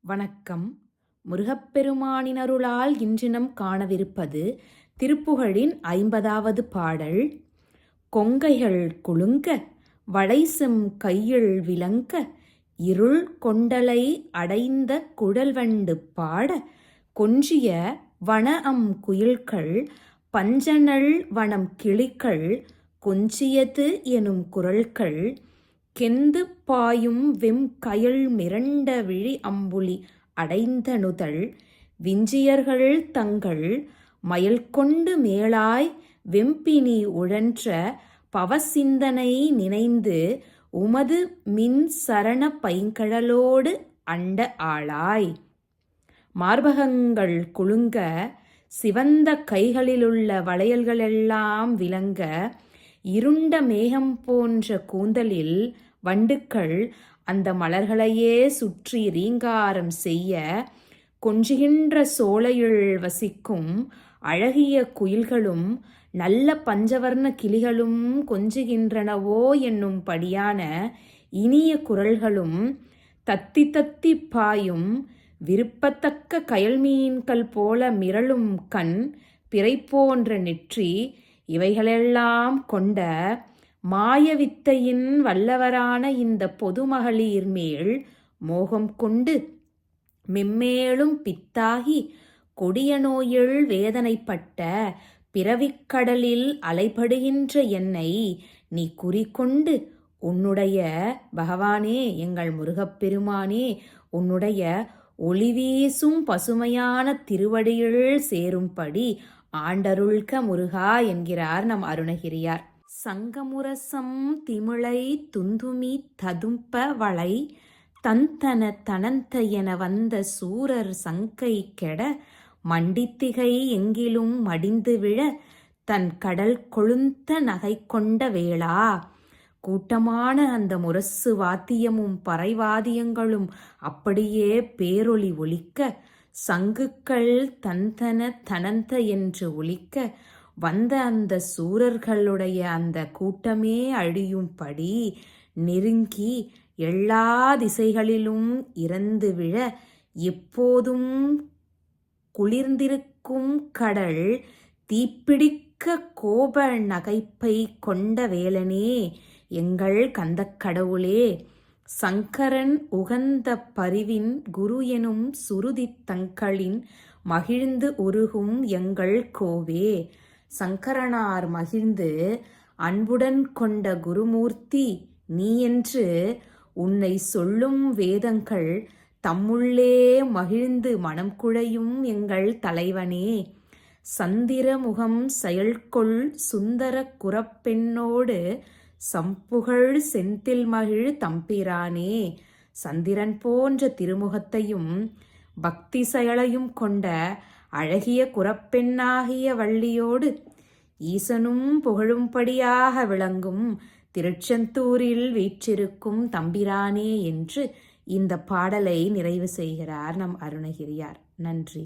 வணக்கம். முருகப்பெருமானின் அருளால் இன்றினம் காணவிருப்பது திருப்புகழின் 50வது பாடல். கொங்கைகள் குலுங்க வளைசெம் கையில் விளங்க இருள் கொண்டலை அடைந்த குழல்வண்டு பாட கொஞ்சிய வனஅம் குயில்கள் பஞ்சநல் வனம் கிளிகள் கொஞ்சியது எனும் குரல்கள் கெந்து பாயும் வெம் கயல் மிரண்ட விழி அம்புலி அடைந்த நுதல் விஞ்சியர்கள் தங்கள் மயல் கொண்டு மேலாய் வெம்பினி உழன்ற பவசிந்தனை நினைந்து உமது மின் சரண பைங்கழலோடு அண்ட ஆளாய். மார்பகங்கள் குலுங்க சிவந்த கைகளிலுள்ள வளையல்களெல்லாம் விளங்க இருண்ட மேகம் போன்ற கூந்தலில் வண்டுக்கள் அந்த மலர்களையே சுற்றி ரீங்காரம் செய்ய கொஞ்சுகின்ற சோலையுள் வசிக்கும் அழகிய குயில்களும் நல்ல பஞ்சவர்ண கிளிகளும் கொஞ்சுகின்றனவோ என்னும் படியான இனிய குரல்களும் தத்தி தத்தி பாயும் விருப்பத்தக்க கயல்மீன்கள் போல மிரளும் கண் பிறை போன்ற நெற்றி இவைகளெல்லாம் கொண்ட மாயவித்தையின் வல்லவரான இந்த பொதுமகளிர் மேல் மோகம் கொண்டு மெம்மேலும் பித்தாகி கொடிய நோயில் வேதனைப்பட்ட பிறவிக்கடலில் அலைபடுகின்ற என்னை நீ குறிக்கொண்டு உன்னுடைய பகவானே, எங்கள் முருகப்பெருமானே, உன்னுடைய ஒளிவீசும் பசுமையான திருவடியில் சேரும்படி ஆண்டருள்க முருகா என்கிறார் நம் அருணகிரியார். சங்கமுரசம் திமிழை துந்துமி ததும்ப வளை தந்தன தனந்த என வந்த சூரர் சங்கை கெட மண்டித்திகை எங்கிலும் மடிந்து விழ தன் கடல் கொழுந்த நகை கொண்ட வேளா. கூட்டமான அந்த முரசு வாத்தியமும் பறைவாதியங்களும் அப்படியே பேரொளி ஒலிக்க சங்குகள் தந்தன தனந்த என்று ஒலிக்க வந்த அந்த சூரர்களுடைய அந்த கூட்டமே அழியும்படி நெருங்கி எல்லா திசைகளிலும் இறந்து விழ எப்போதும் குளிர்ந்திருக்கும் கடல் தீப்பிடிக்க கோப நகைப்பை கொண்ட வேலனே, எங்கள் கந்தக்கடவுளே, சங்கரன் உகந்த பரிவின் குரு எனும் சுருதி தங்களின் மகிழ்ந்து உருகும் எங்கள் கோவே. சங்கரனார் மகிழ்ந்து அன்புடன் கொண்ட குருமூர்த்தி நீ என்று உன்னை சொல்லும் வேதங்கள் தம்முள்ளே மகிழ்ந்து மனம் குழையும் எங்கள் தலைவனே. சந்திரமுகம் செயல்கொள் சுந்தர குரப்பெண்ணோடு சம்புகழ் செந்தில் மகிழ் தம்பிரானே. சந்திரன் போன்ற திருமுகத்தையும் பக்தி செயலையும் கொண்ட அழகிய குரப்பெண்ணாகிய வள்ளியோடு ஈசனும் புகழும்படியாக விளங்கும் திருச்செந்தூரில் வீற்றிருக்கும் தம்பிரானே என்று இந்த பாடலை நிறைவு செய்கிறார் நம் அருணகிரியார். நன்றி.